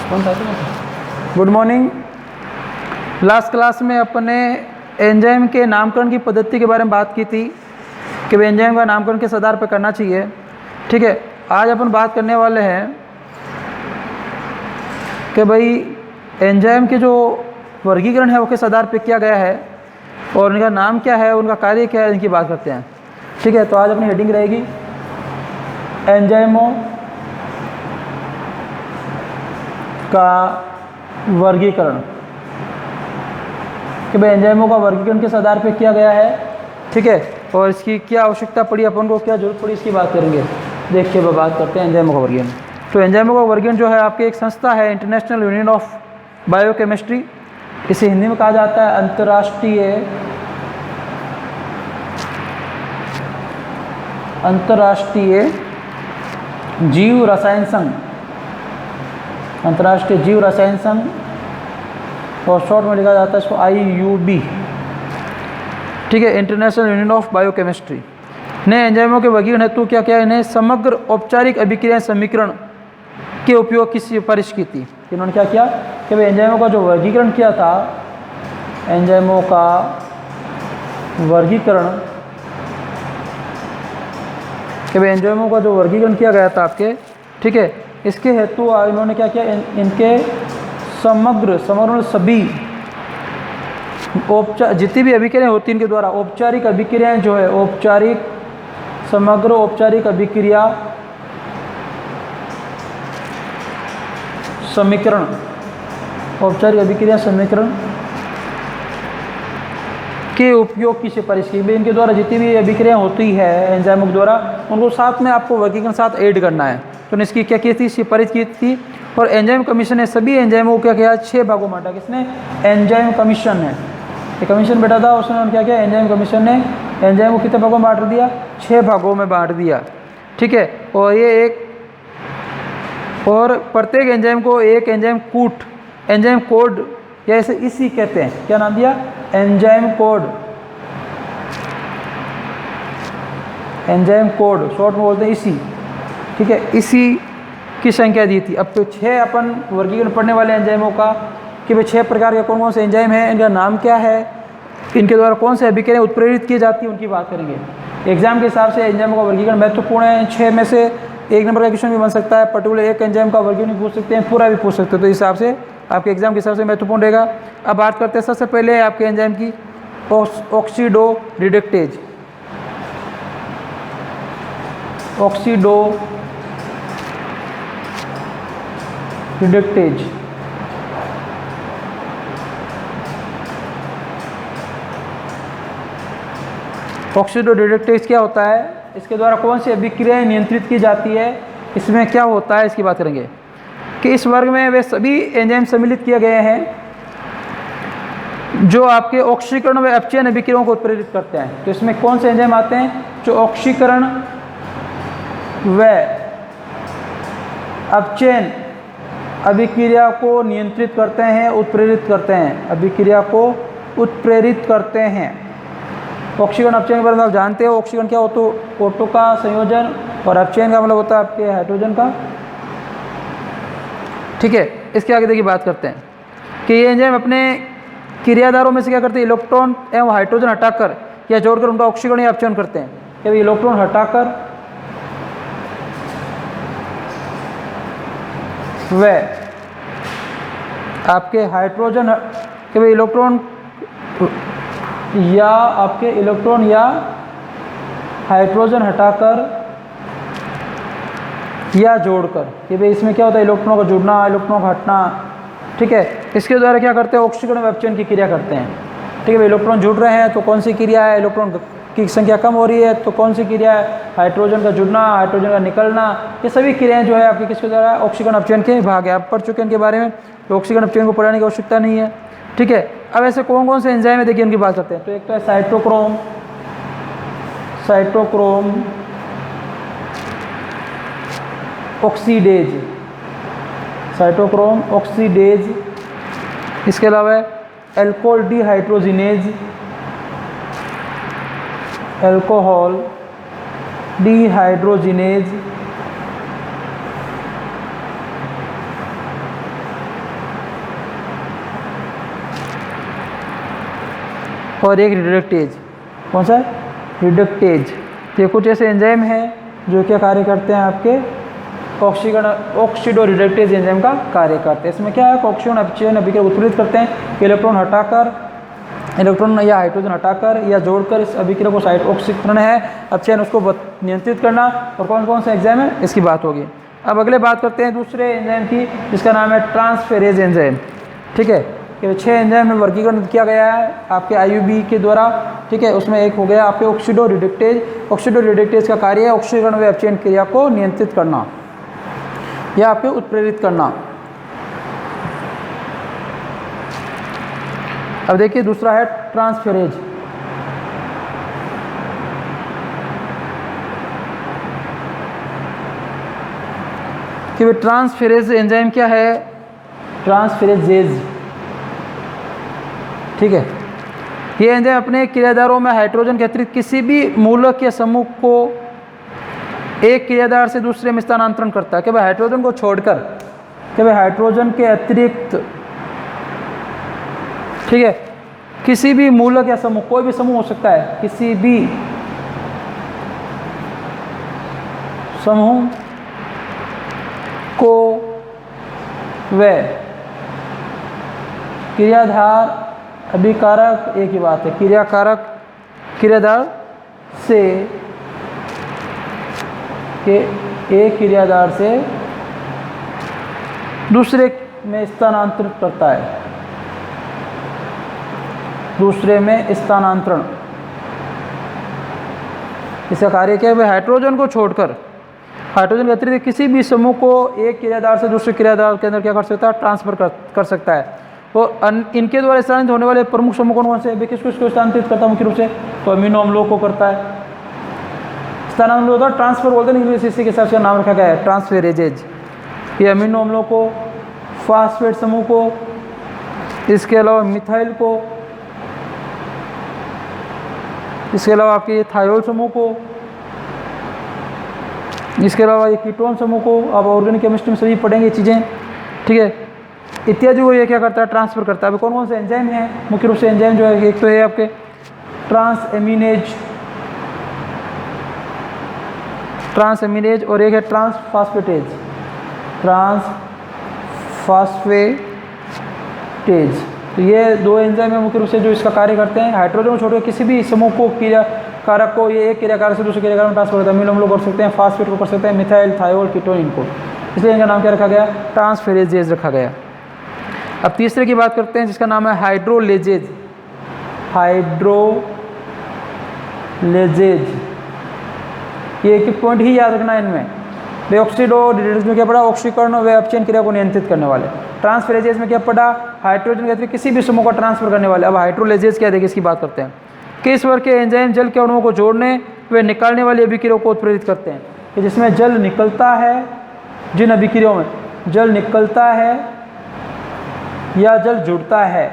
Good morning. Last class में अपने enzyme के नामकरण की पद्धति के बारे में बात की थी कि भाई एंजाइम का नामकरण किस आधार पर करना चाहिए। ठीक है, आज अपन बात करने वाले हैं कि भाई एंजाइम के जो वर्गीकरण है वो किस आधार पर किया गया है और उनका नाम क्या है, उनका कार्य क्या है, इनकी बात करते हैं। ठीक है, तो आज अपनी हेडिंग रहेगी एंजाइमों का वर्गीकरण कि भाई एंजाइमों का वर्गीकरण किस आधार पर किया गया है। ठीक है, और इसकी क्या आवश्यकता पड़ी, अपन को क्या जरूरत पड़ी, इसकी बात करेंगे। देखिए वो बात करते हैं एंजाइमों का वर्गीकरण। तो एंजाइमों का वर्गीकरण जो है आपकी एक संस्था है, इंटरनेशनल यूनियन ऑफ बायोकेमिस्ट्री। इसे हिंदी में कहा जाता है अंतर्राष्ट्रीय जीव रसायन संघ, अंतर्राष्ट्रीय जीव रसायन संघ, और शॉर्ट में लिखा जाता है इसको IUB। ठीक है, इंटरनेशनल यूनियन ऑफ बायोकेमिस्ट्री ने एंजाइमों के वर्गीकरण हेतु क्या किया, इन्हें समग्र औपचारिक अभिक्रिया समीकरण के उपयोग की सिफारिश की थी। इन्होंने क्या किया कि भाई एंजाइमों का जो वर्गीकरण किया था, एंजाइमों का वर्गीकरण कि भाई एंजाइमों का जो वर्गीकरण किया गया था आपके, ठीक है, इसके हेतु इन्होंने क्या किया, इनके समग्र सभी जितनी भी अभिक्रियाएं होती हैं इनके द्वारा, औपचारिक अभिक्रियाएं जो है, समग्र औपचारिक अभिक्रिया समीकरण, औपचारिक अभिक्रिया समीकरण के उपयोग की सिफारिश की। इनके द्वारा जितनी भी अभिक्रिया होती है एंजाइमों के द्वारा, उनको साथ में आपको वर्गीकरण साथ ऐड करना है। तो इसकी क्या की थी, सिफारिश की थी। और एंजाइम कमीशन ने सभी एंजाइमों को क्या किया, 6 भागों में बांटा। किसने, एंजाइम कमीशन है, ये कमीशन बैठा था, उसने क्या किया, एंजाइम कमीशन ने एंजाइम को कितने भागों में बांट दिया, 6 भागों में बांट दिया। ठीक है, और प्रत्येक एंजाइम को एक एंजाइम कोड या ऐसे इसी कहते हैं, क्या नाम दिया, एंजाइम कोड, शॉर्ट में बोलते हैं इसी। ठीक है, इसी की संख्या दी थी। अब तो 6 अपन वर्गीकरण पढ़ने वाले एंजाइमों का कि भाई 6 प्रकार के कौन कौन से एंजाइम हैं, इनका नाम क्या है, इनके द्वारा कौन से अभिक्रियाएं उत्प्रेरित की जाती है, उनकी बात करेंगे। एग्जाम के हिसाब से एंजाइमों का वर्गीकरण महत्वपूर्ण है। 6 में से 1 नंबर का क्वेश्चन भी बन सकता है, पर्टिकुलर एक एंजाइम का वर्गीकरण भी पूछ सकते हैं, पूरा भी पूछ सकते हैं। तो इस हिसाब से आपके एग्जाम के हिसाब से महत्वपूर्ण रहेगा। अब बात करते हैं सबसे पहले आपके एंजाइम की ऑक्सीडो रिडक्टेज। ऑक्सीडो रिडक्टेज क्या होता है, इसके द्वारा कौन सी अभिक्रियाएं नियंत्रित की जाती है, इसमें क्या होता है, इसकी बात करेंगे। कि इस वर्ग में वे सभी एंजाइम सम्मिलित किए गए हैं जो आपके ऑक्सीकरण व अपचयन अभिक्रियाओं को उत्प्रेरित करते हैं। तो इसमें कौन से एंजाइम आते हैं, जो ऑक्सीकरण व अपचयन अभिक्रिया को नियंत्रित करते हैं, उत्प्रेरित करते हैं, अभिक्रिया को उत्प्रेरित करते हैं। ऑक्सीकरण अपचयन के बारे में आप जानते हो, ऑक्सीकरण क्या होता है, ऑटो का संयोजन, और अपचयन का मतलब होता है आपके हाइड्रोजन का। ठीक है, इसके आगे देखिए बात करते हैं कि ये एंजाइम अपने क्रियादारों में से क्या करते हैं, इलेक्ट्रॉन एवं हाइड्रोजन हटाकर या जोड़कर उनका ऑक्सीकरण या अपचयन करते हैं। कि इलेक्ट्रॉन हटाकर व आपके हाइड्रोजन के भाई इलेक्ट्रॉन या हाइड्रोजन हटाकर या जोड़कर, कि भाई इसमें क्या होता है, इलेक्ट्रॉनों का जुड़ना, इलेक्ट्रॉनों का हटना। ठीक है, इसके द्वारा क्या करते हैं, ऑक्सीकरण व अपचयन की क्रिया करते हैं। ठीक है भाई, इलेक्ट्रॉन जुड़ रहे हैं तो कौन सी क्रिया है, इलेक्ट्रॉन की संख्या कम हो रही है तो कौन सी क्रिया है, हाइड्रोजन का जुड़ना, हाइड्रोजन का निकलना। ये सभी क्रियाएं जो है आपकी किसके द्वारा, ऑक्सीकरण अपचयन के भाग है। आप पढ़ चुके हैं इनके बारे में, तो ऑक्सीकरण अपचयन को पढ़ाने की आवश्यकता नहीं है। ठीक है, अब ऐसे कौन कौन से एंजाइम है, देखिए उनकी बात करते हैं। तो एक तो है साइटोक्रोम ऑक्सीडेज, इसके अलावा अल्कोहल डिहाइड्रोजिनेज, अल्कोहल डिहाइड्रोजिनेज, और एक रिडक्टेज। कौन सा? रिडक्टेज। ये कुछ ऐसे एंजाइम हैं जो क्या कार्य करते हैं, आपके ऑक्सीडो रिडक्टेज एंजाइम का कार्य करते हैं। इसमें क्या है, ऑक्सीजन अपचयन अभिक्रिया उत्प्रेरित करते हैं, इलेक्ट्रॉन हटाकर, इलेक्ट्रॉन या हाइड्रोजन हटाकर या जोड़कर इस अभिक्रिया को साइड ऑक्सीकरण है, अपचयन उसको नियंत्रित करना। और कौन कौन से एंजाइम है इसकी बात होगी। अब अगले बात करते हैं दूसरे एंजाइम की, जिसका नाम है ट्रांसफेरेज एंजाइम। ठीक है, ये 6 एंजाइम में वर्गीकरण किया गया है आपके IUB के द्वारा। ठीक है, उसमें एक हो गया आपके ऑक्सीडो रिडक्टेज। ऑक्सीडो रिडक्टेज का कार्य है ऑक्सीकरण व अपचयन क्रिया को नियंत्रित करना या आपके उत्प्रेरित करना। अब देखिए दूसरा है ट्रांसफेरेज। कि ट्रांसफेरेज एंजाइम क्या है, ट्रांसफेरेजेज। ठीक है, ये एंजाइम अपने क्रियाधारों में हाइड्रोजन के अतिरिक्त किसी भी मूलक या समूह को एक क्रियाधार से दूसरे में स्थानांतरण करता है। कि भाई हाइड्रोजन को छोड़कर, कि भाई हाइड्रोजन के अतिरिक्त, ठीक है, किसी भी मूलक या समूह, कोई भी समूह हो सकता है, किसी भी समूह को वह क्रियाधार अभिकारक, एक ही बात है, क्रियाकारक क्रियाधार से के एक क्रियाधार से दूसरे में स्थानांतरित करता है, दूसरे में स्थानांतरण। इसका कार्य क्या है, वह हाइड्रोजन को छोड़कर हाइड्रोजन के अतिरिक्त किसी भी समूह को एक क्रियाधार से दूसरे क्रियाधार के अंदर क्या कर सकता है, ट्रांसफर कर सकता है। और इनके द्वारा स्थानांतरित होने वाले प्रमुख समूह कौन से है, किसको स्थानांतरित करता है मुख्य रूप से, तो अमीनो अम्लों को करता है। स्थानांतरण होता है, ट्रांसफर बोलते हैं, इंग्लिश इसी के हिसाब से नाम रखा गया है ट्रांसफेरेजेज। ये अमीनो अम्लों को, फास्फेट समूह को, इसके अलावा मिथाइल को, इसके अलावा आपके थायोल समूह को, इसके अलावा ये कीटोन समूह को, आप ऑर्गेनिक केमिस्ट्री में सभी पढ़ेंगे चीज़ें। ठीक है, इत्यादि को ये क्या करता है, ट्रांसफर करता है। अभी कौन कौन से एंजाइम हैं, मुख्य रूप से एंजाइम जो है, एक तो है आपके ट्रांस एमिनेज और एक है ट्रांसफास्फेटेज। तो ये 2 एंजाइम है मुख्य रूप से जो इसका कार्य करते हैं। हाइड्रोजन को छोड़कर किसी भी समूह को, क्रियाकारक को, ये एक क्रियाकारक से दूसरे क्रियाकारक में ट्रांसफर करता है। अमीनो अम्लों को कर सकते हैं, फास्फेट को कर सकते हैं, मिथाइल, थायोल, कीटोन, इनको, इसलिए इनका नाम क्या रखा गया, ट्रांसफेरेजेज रखा गया। अब तीसरे की बात करते हैं जिसका नाम है हाइड्रोलेजेज। ये एक पॉइंट ही याद रखना है इनमें। वे ऑक्सीडो रिडक्टेज में क्या पड़ा, ऑक्सीकरण व अपचयन क्रिया को नियंत्रित करने वाले। ट्रांसफेरेजेज में क्या पड़ा, हाइड्रोजन के अतिरिक्त किसी भी समूह को ट्रांसफर करने वाले। अब हाइड्रोलेजेज क्या देखिए, इसकी बात करते हैं। किस वर्ग के एंजाइम जल के अणुओं को जोड़ने व निकालने वाली अभिक्रियाओं को उत्प्रेरित करते हैं, कि जिसमें जल निकलता है, जिन अभिक्रियाओं में जल निकलता है या जल जुड़ता है,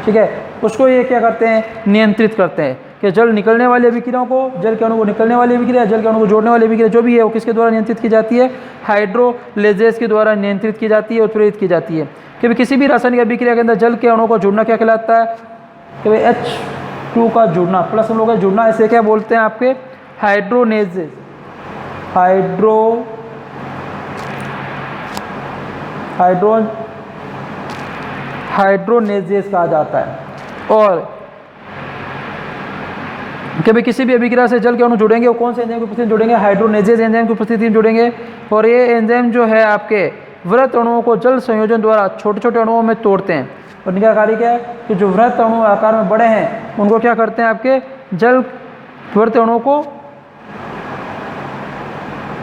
ठीक है, उसको ये क्या करते हैं, नियंत्रित करते हैं। कि जल निकलने वाली अभिक्रियाओं को, जल के अणु को निकलने वाली अभिक्रिया, जल के अणु को जोड़ने वाली अभिक्रिया जो भी है वो किसके द्वारा नियंत्रित की जाती है, हाइड्रोलेजेज के द्वारा नियंत्रित की जाती है, उत्प्रेरित की जाती है। कि किसी भी रासायनिक अभिक्रिया के अंदर जल के अणु को जुड़ना क्या कहलाता है, कि भाई H2 का जुड़ना, प्लस हम लोग का जुड़ना, इसे क्या बोलते हैं आपके, हाइड्रोनेजेज। हाइड्रोनेजेज कहा जाता है। और कि भाई किसी भी अभिक्रिया से जल के अणु जुड़ेंगे, वो कौन से एंजाइम की उपस्थिति में जुड़ेंगे, हाइड्रोनेजेज एंजाइम की उपस्थिति में जुड़ेंगे। और ये एंजाइम जो है आपके वृहत अणुओं को जल संयोजन द्वारा छोटे छोटे अणुओं में तोड़ते हैं। और इनका कार्य क्या है, कि जो वृहत अणु आकार में बड़े हैं उनको क्या करते हैं, आपके जल वृहत अणुओं को,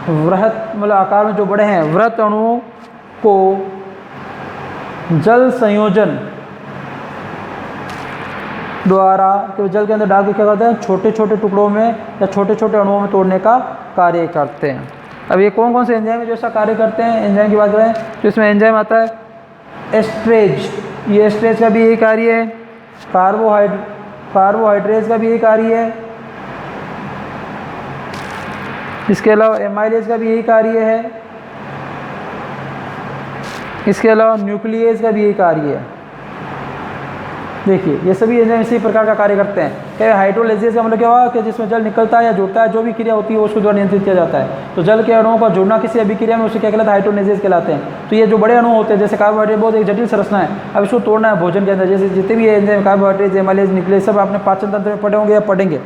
वृहत मतलब आकार में जो बड़े हैं वृहत अणुओं को जल संयोजन द्वारा, कि जल के अंदर डाल के क्या करते हैं, छोटे छोटे टुकड़ों में या छोटे छोटे अणुओं में तोड़ने का कार्य करते हैं। अब ये कौन कौन से एंजाइम है जो ऐसा कार्य करते हैं, एंजाइम की बात करें तो इसमें एंजाइम आता है एस्ट्रेज। ये एस्ट्रेज का भी यही कार्य है। कार्बोहाइड्रेज का भी यही कार्य है। इसके अलावा एमाइलेज का भी यही कार्य है। इसके अलावा न्यूक्लियेज का भी यही कार्य है। देखिए ये सभी एंजाइम इसी प्रकार का कार्य करते हैं। हाइड्रोलाइसिस का मतलब क्या हुआ कि जिसमें जल निकलता है या जुड़ता है, जो भी क्रिया होती है उसके द्वारा नियंत्रित किया जाता है। तो जल के अणुओं का जुड़ना किसी अभिक्रिया में उसे क्या कहलाता है, हाइड्रोलाइसिस कहलाते हैं। तो ये जो बड़े अणु होते हैं, जैसे कार्बोहाइड्रेट बहुत एक जटिल संरचना है, अब इसको तोड़ना है भोजन के अंदर, जैसे जितने भी एंजाइम कार्बोहाइड्रेट एमाइलेज निकले सब आपने पाचन तंत्र में पढ़े होंगे या पढ़ेंगे।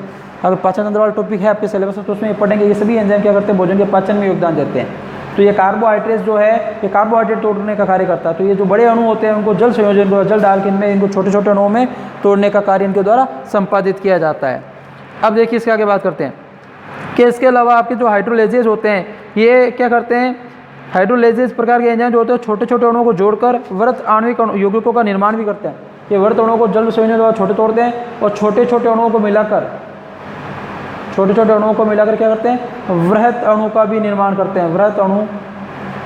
अगर पाचन तंत्र वाला टॉपिक है आपके सिलेबस में तो उसमें ये पढ़ेंगे। ये सभी एंजाइम क्या करते हैं, भोजन के पाचन में योगदान देते हैं। तो ये कार्बोहाइड्रेट जो है ये कार्बोहाइड्रेट तोड़ने का कार्य करता है। तो ये जो बड़े अणु होते हैं उनको जल संयोजन को जल डाल के इनमें इनको छोटे छोटे अणुओं में तोड़ने का कार्य इनके द्वारा संपादित किया जाता है। अब देखिए इसके आगे बात करते हैं कि इसके अलावा आपके जो हाइड्रोलाइसेज होते हैं ये क्या करते हैं, हाइड्रोलाइसेज प्रकार के एंजाइम जो होते हैं छोटे छोटे अणुओं को जोड़कर व्रत आणविक यौगिकों का निर्माण भी करते हैं। ये व्रत अणुओं को जल संयोजन द्वारा छोटे तोड़ते हैं और छोटे छोटे अणुओं को मिलाकर क्या करते हैं, वृहत अणु का भी निर्माण करते हैं, वृहत अणु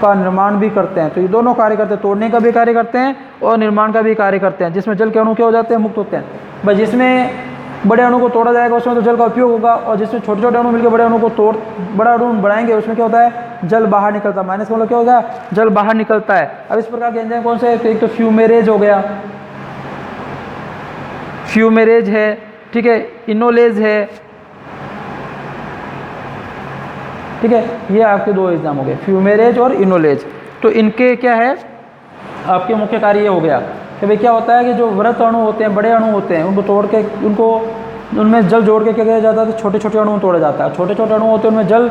का निर्माण भी करते हैं। तो ये दोनों कार्य करते हैं, तोड़ने का भी कार्य करते हैं और निर्माण का भी कार्य करते हैं, जिसमें जल के अणु क्या हो जाते हैं, मुक्त होते हैं। बस जिसमें बड़े अणु को तोड़ा जाएगा उसमें तो जल का उपयोग होगा, और जिसमें छोटे छोटे अणु मिलकर बड़े अणु को बड़ा अणु बढ़ाएंगे उसमें क्या होता है, जल बाहर निकलता है। माइनस का मतलब क्या होगा, जल बाहर निकलता है। अब इस प्रकार के एंजाइम कौन से है, तो एक तो फ्यूमेरेज हो गया, फ्यूमेरेज है, ठीक है, इनोलेज है, ठीक है, ये आपके दो एग्जाम हो गए, फ्यूमेरेज और इनोलेज। तो इनके क्या है आपके मुख्य कार्य ये हो गया कि भाई क्या होता है कि जो व्रत अणु होते हैं, बड़े अणु होते हैं, उनको तोड़ के उनमें जल जोड़ के क्या किया जाता है, तो छोटे छोटे अणु तोड़ा जाता है। छोटे छोटे अणु होते हैं उनमें जल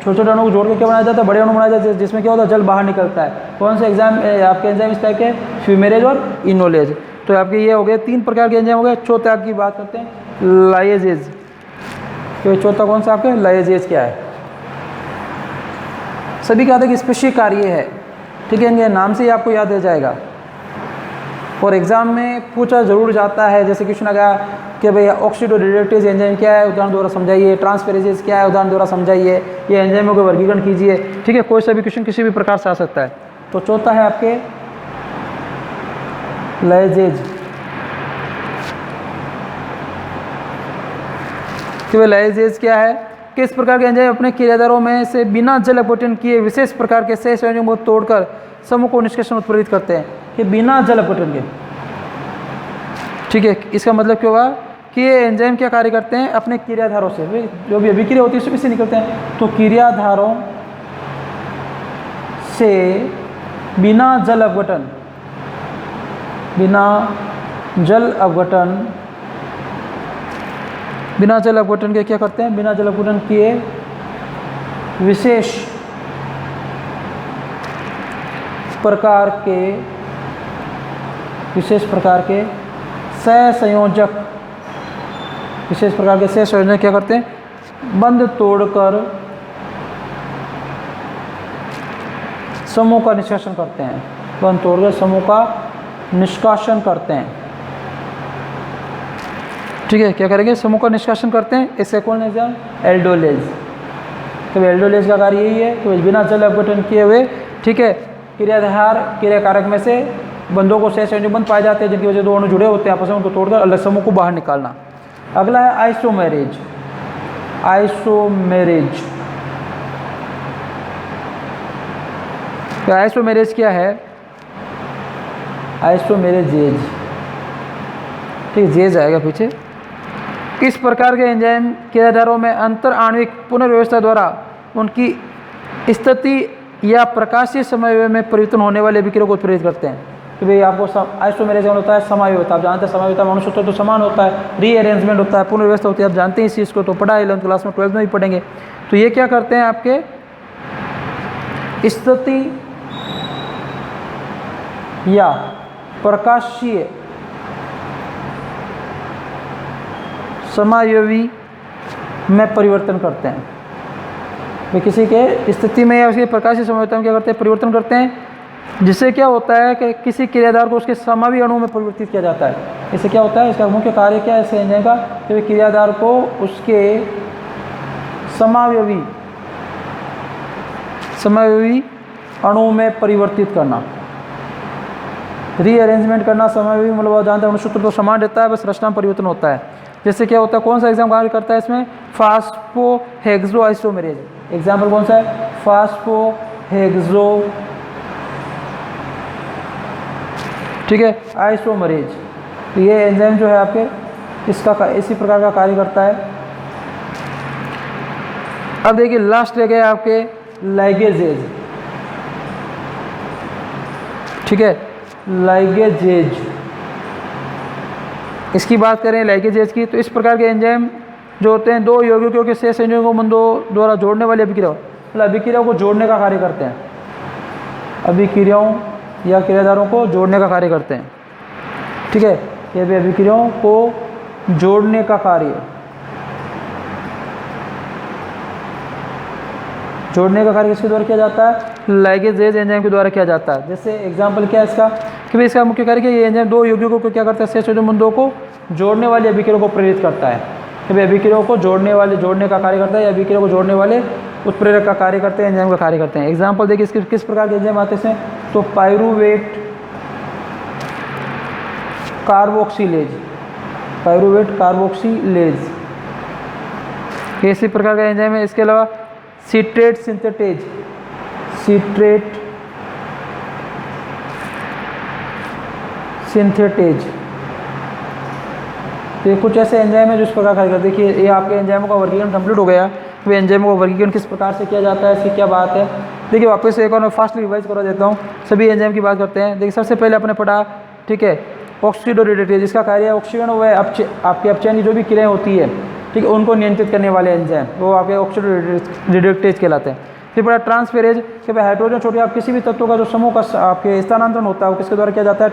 छोटे छोटे अणु को जोड़ के क्या बनाया जाता है, बड़े अणु बनाया जाता है, जिसमें क्या होता है, जल बाहर निकलता है। कौन से एग्जाम आपके एंजाइम इस टाइप के, फ्यूमेरेज और इनोलेज। तो आपके ये हो गए 3 प्रकार के एंजाइम हो गए। चौथे आपकी बात करते हैं लाइजेज। तो चौथा कौन सा आपके, लाइजेज क्या है, सभी का एक स्पेशल कार्य है, ठीक है, इनके नाम से ही आपको याद रह जाएगा और एग्जाम में पूछा जरूर जाता है। जैसे क्वेश्चन आ गया कि भाई ऑक्सीडोरिडेक्टेज एंजाइम क्या है, उदाहरण द्वारा समझाइए। ट्रांसफेरेजेज क्या है, उदाहरण द्वारा समझाइए। ये एंजाइमों का वर्गीकरण कीजिए, ठीक है, कोई सा भी क्वेश्चन किसी भी प्रकार से आ सकता है। तो चौथा है आपके लाइजेज। कि वे लाइजेज क्या है, किस प्रकार के एंजाइम अपने क्रियाधारों में से बिना जल अपघटन किए विशेष प्रकार के शेष एंजाइम को तोड़कर समूह को निष्कर्षण उत्प्रेरित करते हैं। कि बिना जल अपघटन के, ठीक है, इसका मतलब क्या हुआ कि ये एंजाइम क्या कार्य करते हैं, अपने क्रियाधारों से, जो भी अभिक्रिया होती है उससे निकलते हैं। तो क्रियाधारों से बिना जल अपघटन के क्या करते हैं, बिना जल अपघटन किए विशेष प्रकार के सहसंयोजक क्या करते हैं, बंध तोड़कर समूह का निष्कासन करते हैं, बंध तोड़कर समूह का निष्कासन करते हैं, ठीक है, क्या करेंगे, समूह का निष्कासन करते हैं। इसे कौन एग्जाम, एल्डोलेज। तो एल्डोलेज का कार्य यही है कि बिना जल अपघटन किए हुए, ठीक है, क्रियाकारक में से बंधों को शेष संयोजक बंध पाए जाते हैं जिनकी वजह से दो अणु जुड़े होते हैं आपस में, उनको तोड़कर अलग समूह को बाहर निकालना। अगला है आइसोमेरेज। तो आइसोमेरेज क्या है, आइसोमेरेजेज, ठीक, जेज आएगा पीछे। किस प्रकार के एंजाइम क्रियाधारों में अंतर आणविक पुनर्व्यवस्था द्वारा उनकी स्थिति या प्रकाशीय समन्वय में परिवर्तन होने वाले अभिक्रिया को उत्प्रेरित करते हैं। तो भाई आपको आइसोमेरेज होता है समायोगिता, आप जानते हैं समायोगिता में अणुसूत्र तो समान होता है, रीअरेंजमेंट होता है, पुनर्व्यवस्था होती है, आप जानते हैं इस चीज़ को, तो पढ़ा है 11th क्लास में, 12th में भी पढ़ेंगे। तो ये क्या करते हैं, आपके स्थिति या प्रकाशीय समायोगी में परिवर्तन करते हैं। वे किसी के स्थिति में या उसके प्रकाशीय समायोगिता में क्या करते हैं, परिवर्तन करते हैं, जिससे क्या होता है कि किसी क्रियाधार को उसके समावी अणु में परिवर्तित किया जाता है। इससे क्या होता है, इसका मुख्य कार्य क्या है इस एंजाइम का, कि क्रियाधार को उसके समायोगी अणु में परिवर्तित करना, रीअरेंजमेंट करना। समायोगी मतलब जानते हैं अणुसूत्र तो समान रहता है, बस रचना में परिवर्तन होता है। जैसे क्या होता है, कौन सा एग्जाम कार्य करता है इसमें, फास्फोहेक्सो आइसोमेरेज। एग्जाम्पल कौन सा है, फास्फोहेक्सो, ठीक है, आइसोमेरेज। तो ये एंजाइम जो है आपके इसी प्रकार का कार्य करता है। अब देखिए लास्ट रह गए आपके लाइगेजेज, ठीक है, लाइगेजेज। इसकी बात करें लाइगेजेज की, तो इस प्रकार के एंजाइम जो होते हैं दो यौगिकों के शेष संयोजकों को बंधों द्वारा जोड़ने वाली अभिक्रियाओं, मतलब अभिक्रियाओं को जोड़ने का कार्य करते हैं, अभिक्रियाओं या क्रियाधारों को जोड़ने का कार्य करते हैं, ठीक है। ये भी अभिक्रियाओं को जोड़ने का कार्य, जोड़ने का कार्य किसके द्वारा किया जाता है? लाइगेजेज एंजाइम के द्वारा किया जाता है। जैसे एग्जांपल क्या है इसका कि भाई इसका मुख्य कार्य क्या, ये एंजाइम दो यौगिकों को क्या करता है? शेष संयोजक बंधों को जोड़ने वाले अभिक्रियाओं को प्रेरित करता है कि भाई अभिक्रियाओं को जोड़ने का कार्य करता है, या अभिक्रियाओं को जोड़ने वाले उत्प्रेरक का कार्य करते हैं, एंजाइम का कार्य करते हैं। एग्जाम्पल देखिए इसके किस प्रकार के एंजाइम आते हैं, तो पायरूवेट कार्बोक्सिलेज, पायरूवेट कार्बोक्सिलेज ये इसी प्रकार का एंजाइम है। इसके अलावा सिट्रेट सिंथेटेज, सिट्रेट सिंथेटेज, तो ये कुछ ऐसे एंजाइम है जो इस प्रकार कार्य करते हैं। देखिए ये आपके एंजाइमों का वर्गीकरण कंप्लीट हो गया। तो एंजाइमों का वर्गीकरण किस प्रकार से किया जाता है, इसकी क्या बात है। देखिए वापस से एक और मैं फास्टली रिवाइज करा देता हूँ, सभी एंजाइम की बात करते हैं। देखिए सबसे पहले अपने पढ़ा, ठीक है, ऑक्सीडोरिडेटेज, इसका कार्य है ऑक्सीकरण व आपके अपचयन की जो भी क्रियाएं होती है, ठीक है, उनको नियंत्रित करने वाले एंजाइम वो आपके ऑक्सीडोरिडेटेज कहलाते हैं। फिर पड़ा ट्रांसफेरेज कि भाई हाइड्रोजन छोड़िए आप किसी भी तत्व का जो समूह का आपके स्थानांतरण होता है वो किसके द्वारा किया जाता है?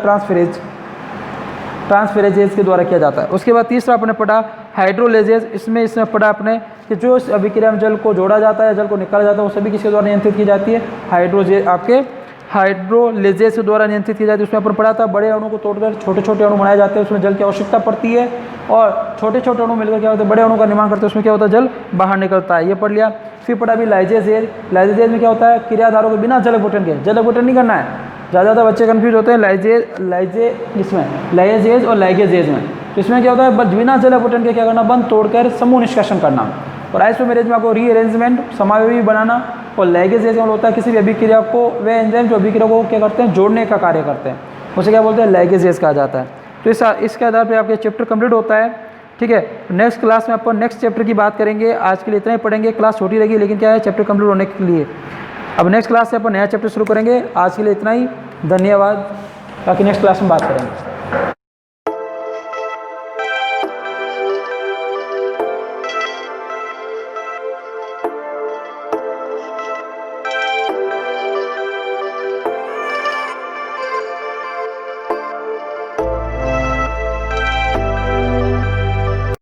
ट्रांसफेरेजेज के द्वारा किया जाता है। उसके बाद तीसरा अपने पढ़ा हाइड्रोलेजेज, इसमें पढ़ा अपने कि जो इस अभिक्रिया में जल को जोड़ा जाता है, जल को निकाला जाता है, वो सभी किसके द्वारा नियंत्रित की जाती है? हाइड्रोलेजेज के द्वारा नियंत्रित की जाती है। उसमें अपन पढ़ा था बड़े अणु को तोड़कर छोटे छोटे अणु बनाए जाते हैं, उसमें जल की आवश्यकता पड़ती है, और छोटे छोटे अणु मिलकर क्या होता है? बड़े अणु का निर्माण करते हैं, उसमें क्या होता है? जल बाहर निकलता है। ये पढ़ लिया। फिर पढ़ा भी लाइजेजेज, लाइजेजेज में क्या होता है? क्रियाधारों के बिना जल अपघटन के, जल अपघटन नहीं करना है। ज़्यादा बच्चे कंफ्यूज होते हैं लाइजेज और लाइगेजेज में। तो इसमें क्या होता है? बस बिना जल अपघटन के क्या करना? बंद तोड़कर समूह निष्कर्षण करना। और आइसोमेरेज में आपको रीअरेंजमेंट, समायोगी बनाना। और लाइगेजेज में होता है किसी भी अभिक्रिया को वे एंजाइम जो अभिक्रिया को क्या करते हैं? जोड़ने का कार्य करते हैं, उसे क्या बोलते हैं? लाइगेजेज कहा जाता है। तो इसके आधार पर आपके चैप्टर कंप्लीट होता है, ठीक है। नेक्स्ट क्लास में अपन नेक्स्ट चैप्टर की बात करेंगे। आज के लिए इतना ही पढ़ेंगे, क्लास छोटी रहेगी लेकिन क्या है? चैप्टर कंप्लीट होने के लिए। अब नेक्स्ट क्लास से अपन नया चैप्टर शुरू करेंगे। आज के लिए इतना ही, धन्यवाद। बाकी नेक्स्ट क्लास में बात करेंगे।